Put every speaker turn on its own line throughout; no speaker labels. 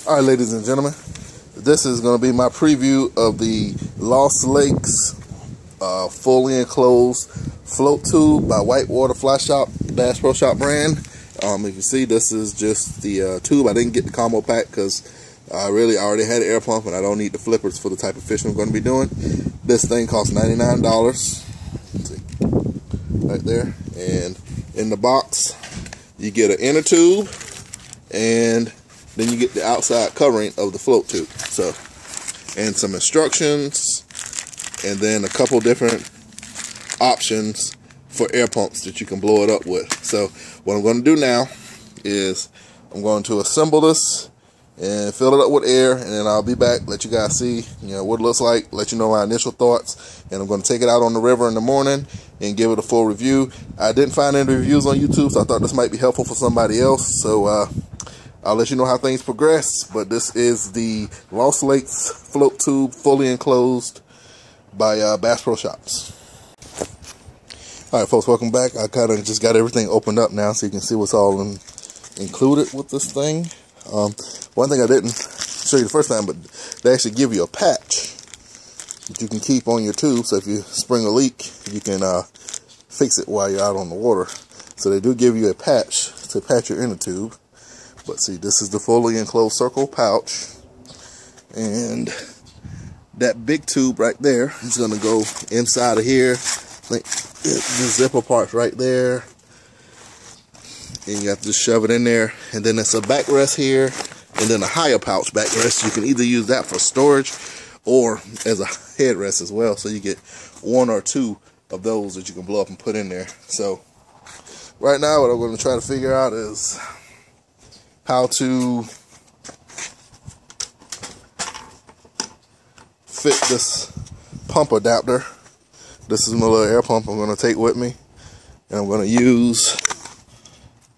Alright, ladies and gentlemen, this is going to be my preview of the Lost Lakes fully enclosed float tube by Whitewater Fly Shop, Bass Pro Shop brand. If you see, this is just the tube. I didn't get the combo pack because I already had an air pump and I don't need the flippers for the type of fishing I'm going to be doing. This thing costs $99. Let's see, right there. And in the box, you get an inner tube and then you get the outside covering of the float tube. So, and some instructions, and then a couple different options for air pumps that you can blow it up with. So what I'm going to do now is I'm going to assemble this and fill it up with air, and then I'll be back, let you guys see, what it looks like, let you know my initial thoughts, and I'm going to take it out on the river in the morning and give it a full review. I didn't find any reviews on YouTube, so I thought this might be helpful for somebody else. So I'll let you know how things progress, but this is the Lost Lakes float tube, fully enclosed by Bass Pro Shops. Alright folks, welcome back. I kind of just got everything opened up now so you can see what's all included with this thing. One thing I didn't show you the first time, but they actually give you a patch that you can keep on your tube, so if you spring a leak, you can fix it while you're out on the water. So they do give you a patch to patch your inner tube. But see, this is the fully enclosed circle pouch, and that big tube right there is going to go inside of here. Like the zipper part's right there, and you have to just shove it in there. And then there's a backrest here, and then a higher pouch backrest. You can either use that for storage or as a headrest as well. So you get one or two of those that you can blow up and put in there. So right now, what I'm going to try to figure out is how to fit this pump adapter. This is my little air pump I'm going to take with me, and I'm going to use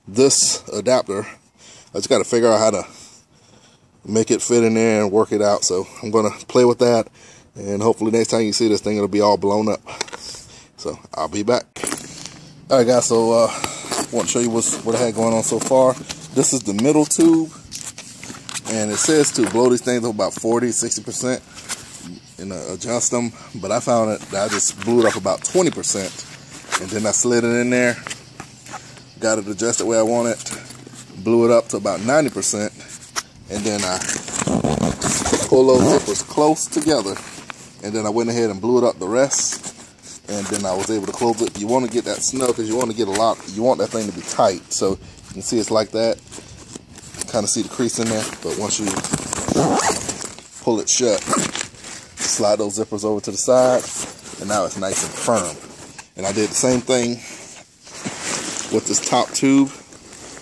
this adapter. I just got to figure out how to make it fit in there and work it out. So I'm going to play with that, and hopefully next time you see this thing, it'll be all blown up. So I'll be back. Alright guys, so I want to show you what I had going on so far. This is the middle tube, and it says to blow these things up about 40-60% and adjust them, but I found that I just blew it up about 20%, and then I slid it in there, got it adjusted where I want it, blew it up to about 90%, and then I pulled those zippers close together, and then I went ahead and blew it up the rest, and then I was able to close it. You want to get that snug because you want to get you want that thing to be tight. So you can see it's like that. Kind of see the crease in there, but once you pull it shut, slide those zippers over to the side, and now it's nice and firm. And I did the same thing with this top tube.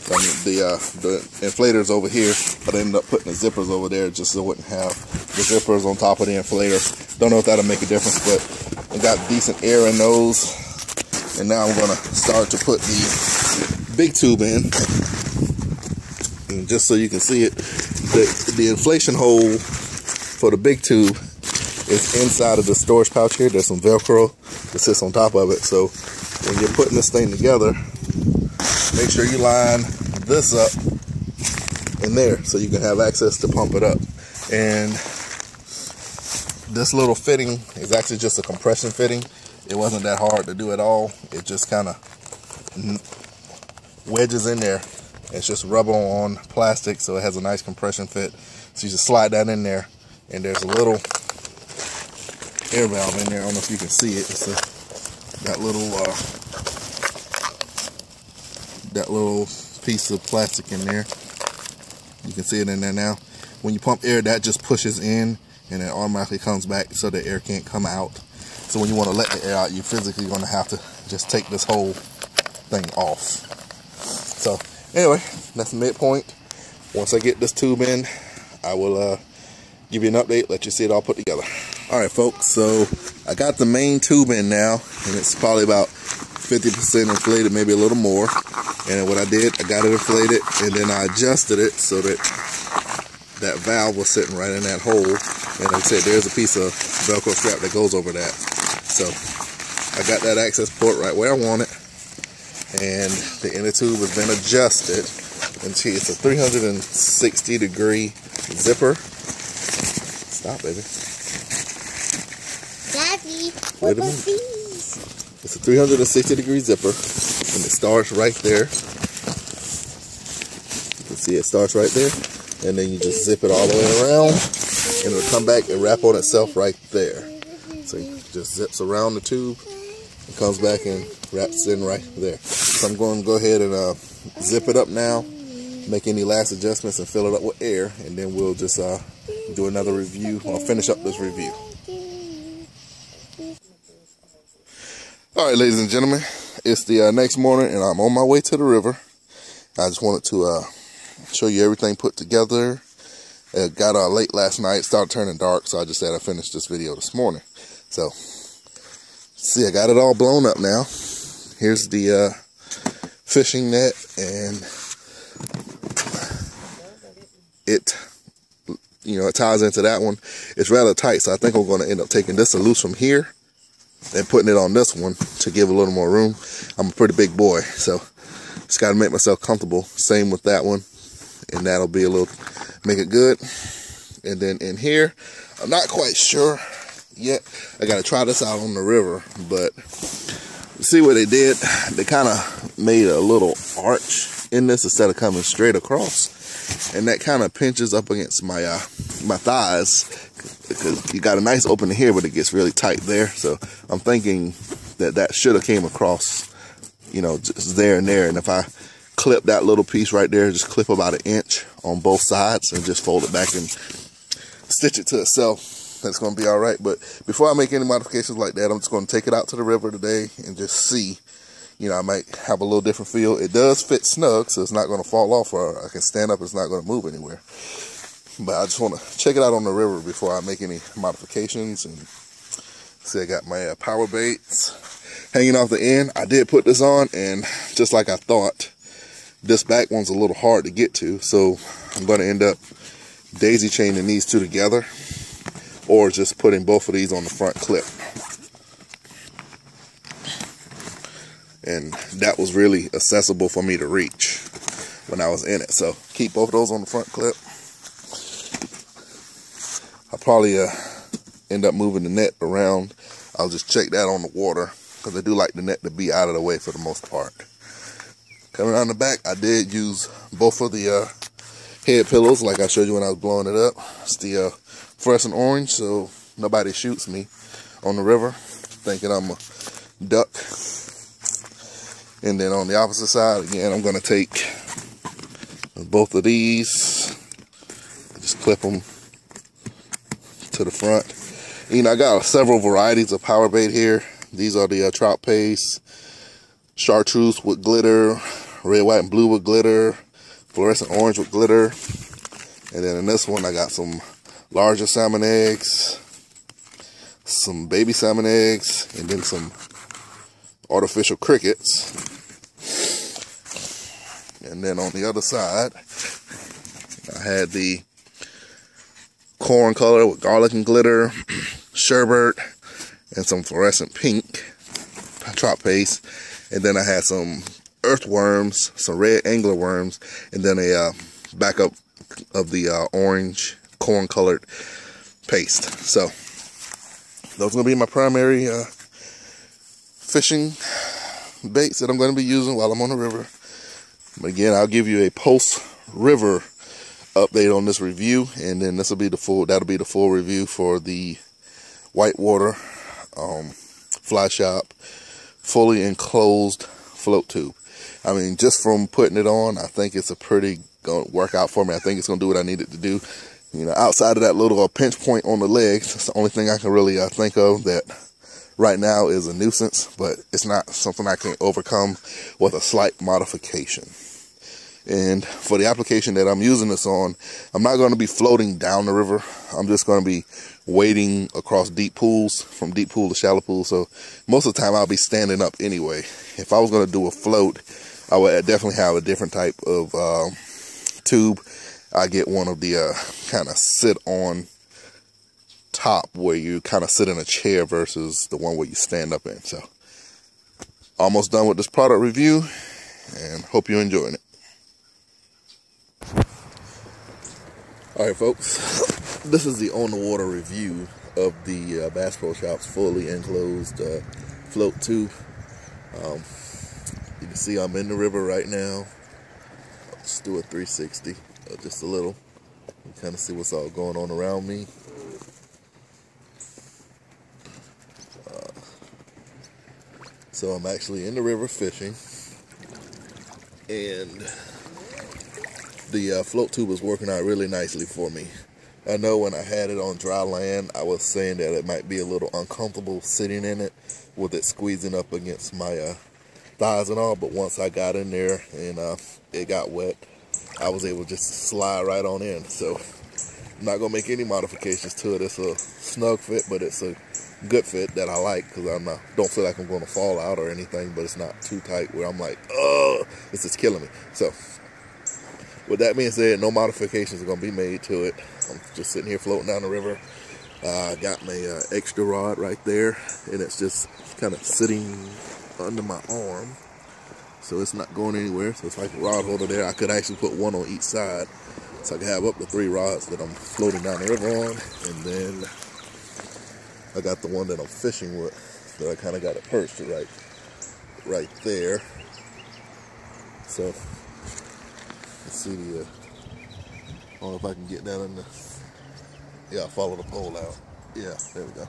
I mean, the inflator's over here, but I ended up putting the zippers over there just so I wouldn't have the zippers on top of the inflator. Don't know if that'll make a difference, but I got decent air in those. And now I'm going to start to put the big tube in. And just so you can see it, the inflation hole for the big tube is inside of the storage pouch here. There's some Velcro that sits on top of it. So when you're putting this thing together, make sure you line this up in there so you can have access to pump it up. And this little fitting is actually just a compression fitting. It wasn't that hard to do at all. It just kind of wedges in there. It's just rubber on plastic, so it has a nice compression fit. So you just slide that in there, and there's a little air valve in there. I don't know if you can see it. It's that little piece of plastic in there. You can see it in there now. When you pump air, that just pushes in, and it automatically comes back so the air can't come out. So when you want to let the air out, you're physically going to have to just take this whole thing off. So anyway, that's the midpoint. Once I get this tube in, I will give you an update, let you see it all put together. Alright folks, so I got the main tube in now, and it's probably about 50% inflated, maybe a little more. And what I did, I got it inflated, and then I adjusted it so that that valve was sitting right in that hole. And like I said, there's a piece of Velcro strap that goes over that. So I got that access port right where I want it, and the inner tube has been adjusted. And see, it's a 360 degree zipper. Stop, baby.
Daddy,
wait a minute. It's a 360-degree zipper, and it starts right there. You can see it starts right there, and then you just zip it all the way around, and it'll come back and wrap on itself right there. So it just zips around the tube and comes back and wraps in right there. So I'm going to go ahead and zip it up now, make any last adjustments and fill it up with air, and then we'll just do another review. I'll finish up this review. All right, ladies and gentlemen, it's the next morning, and I'm on my way to the river. I just wanted to show you everything put together. It got late last night, started turning dark, so I just said I'd finish this video this morning. So, see, I got it all blown up now. Here's the fishing net, and it, it ties into that one. It's rather tight, so I think I'm going to end up taking this loose from here and putting it on this one to give a little more room. I'm a pretty big boy, so just got to make myself comfortable. Same with that one, and that'll be make it good. And then in here, I'm not quite sure yet. I got to try this out on the river, but see what they did? They kind of made a little arch in this instead of coming straight across, and that kind of pinches up against my my thighs, because you got a nice opening here, but it gets really tight there. So I'm thinking that should have came across, just there and there. And if I clip that little piece right there, just clip about 1 inch on both sides and just fold it back and stitch it to itself, that's going to be all right. But before I make any modifications like that, I'm just going to take it out to the river today and just see. I might have a little different feel. It does fit snug, so it's not going to fall off, or I can stand up. It's not going to move anywhere. But I just want to check it out on the river before I make any modifications. And see, I got my power baits hanging off the end. I did put this on, and just like I thought, this back one's a little hard to get to. So I'm going to end up daisy chaining these two together, or just putting both of these on the front clip. And that was really accessible for me to reach when I was in it. So keep both of those on the front clip. I'll probably end up moving the net around. I'll just check that on the water, because I do like the net to be out of the way for the most part. Coming around the back, I did use both of the head pillows like I showed you when I was blowing it up. It's the fluorescent orange, so nobody shoots me on the river thinking I'm a duck. And then on the opposite side, again, I'm going to take both of these, just clip them to the front. I got several varieties of power bait here. These are the trout paste, chartreuse with glitter, red, white, and blue with glitter, fluorescent orange with glitter. And then in this one, I got some larger salmon eggs, some baby salmon eggs, and then some artificial crickets. And then on the other side, I had the corn color with garlic and glitter, sherbet, and some fluorescent pink trout paste. And then I had some earthworms, some red angler worms, and then a backup of the orange corn colored paste. So those are going to be my primary fishing baits that I'm going to be using while I'm on the river. But again, I'll give you a post-river update on this review, and then that'll be the full review for the whitewater fly shop fully enclosed float tube. I mean, just from putting it on, I think it's going to work out for me. I think it's going to do what I need it to do. Outside of that little pinch point on the legs, that's the only thing I can really think of that right now is a nuisance, but it's not something I can overcome with a slight modification. And for the application that I'm using this on, I'm not going to be floating down the river. I'm just going to be wading across deep pools, from deep pool to shallow pool. So most of the time I'll be standing up anyway. If I was going to do a float, I would definitely have a different type of tube. I get one of the kind of sit on top, where you kind of sit in a chair, versus the one where you stand up in. So almost done with this product review, and hope you're enjoying it. Alright folks, this is the on the water review of the Bass Pro Shops fully enclosed float tube. You can see I'm in the river right now. I'll just do a 360, just a little. You kind of see what's all going on around me. So I'm actually in the river fishing, and the float tube is working out really nicely for me. I know when I had it on dry land, I was saying that it might be a little uncomfortable sitting in it with it squeezing up against my thighs and all, but once I got in there and it got wet, I was able to just slide right on in. So I'm not going to make any modifications to it. It's a snug fit, but it's a good fit that I like because I don't feel like I'm going to fall out or anything, but it's not too tight where I'm like, oh, this is killing me. So with that being said, no modifications are going to be made to it. I'm just sitting here floating down the river. I got my extra rod right there, and it's just kind of sitting under my arm, so it's not going anywhere. So it's like a rod holder there. I could actually put one on each side, so I could have up to 3 rods that I'm floating down the river on, and then I got the one that I'm fishing with that I kind of got it perched right there. So let's see the I don't know if I can get down in the, yeah, I'll follow the pole out. Yeah, there we go.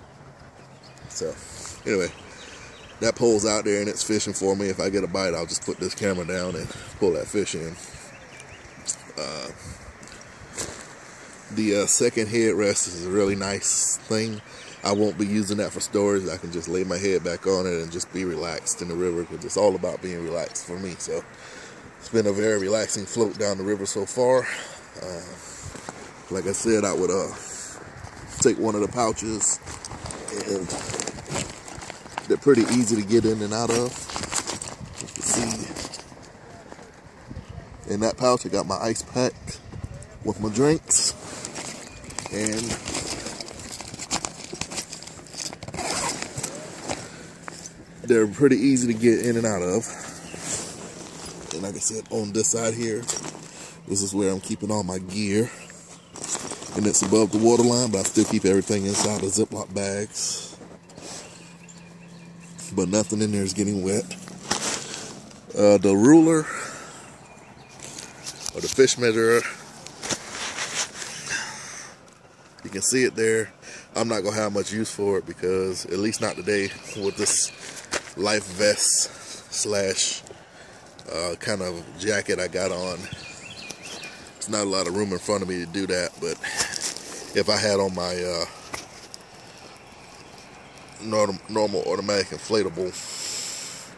So anyway, that pole's out there and it's fishing for me. If I get a bite, I'll just put this camera down and pull that fish in. The second headrest is a really nice thing. I won't be using that for storage. I can just lay my head back on it and just be relaxed in the river, because it's all about being relaxed for me. So it's been a very relaxing float down the river so far. Like I said, I would take one of the pouches, and they're pretty easy to get in and out of. You can see in that pouch I got my ice pack with my drinks, and they're pretty easy to get in and out of. And like I said, on this side here, this is where I'm keeping all my gear, and it's above the water line, but I still keep everything inside the Ziploc bags, but nothing in there is getting wet. The ruler, or the fish measurer, you can see it there. I'm not gonna have much use for it, because at least not today with this life vest slash kind of jacket I got on. There's not a lot of room in front of me to do that, but if I had on my normal automatic inflatable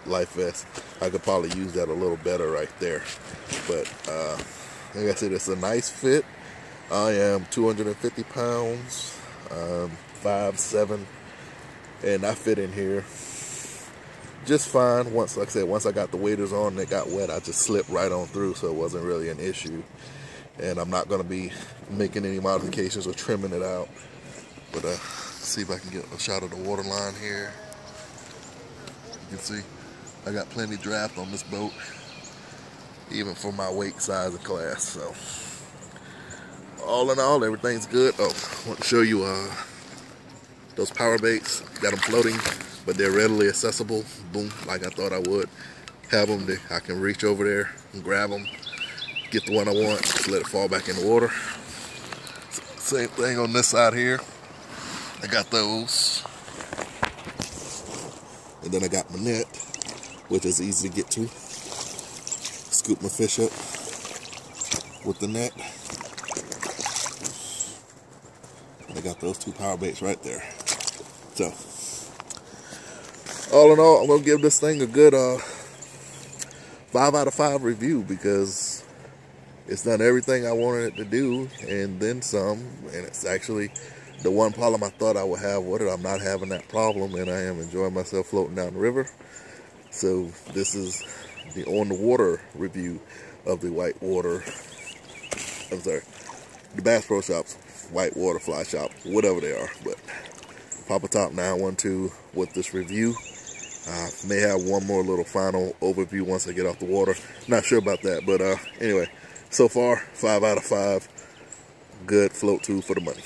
life vest, I could probably use that a little better right there. But like I said, it's a nice fit. I am 250 pounds, 5'7", and I fit in here just fine. Like I said, once I got the waders on and it got wet, I just slipped right on through, so it wasn't really an issue. And I'm not going to be making any modifications or trimming it out. But see if I can get a shot of the water line here. You can see I got plenty of draft on this boat, even for my weight, size, and class. So all in all, everything's good. Oh, I want to show you those power baits that I'm floating, but they're readily accessible. Boom, like I thought I would. Have them, I can reach over there and grab them, get the one I want, just let it fall back in the water. Same thing on this side here. I got those. And then I got my net, which is easy to get to. Scoop my fish up with the net. And I got those 2 power baits right there. So all in all, I'm going to give this thing a good 5 out of 5 review, because it's done everything I wanted it to do and then some. And it's actually the one problem I thought I would have with it. I'm not having that problem, and I am enjoying myself floating down the river. So this is the on the water review of the the Bass Pro Shops whitewater fly shop, whatever they are. But Papa Top 912 with this review. May have one more little final overview once I get off the water. Not sure about that, but anyway, so far 5 out of 5. good float tube for the money.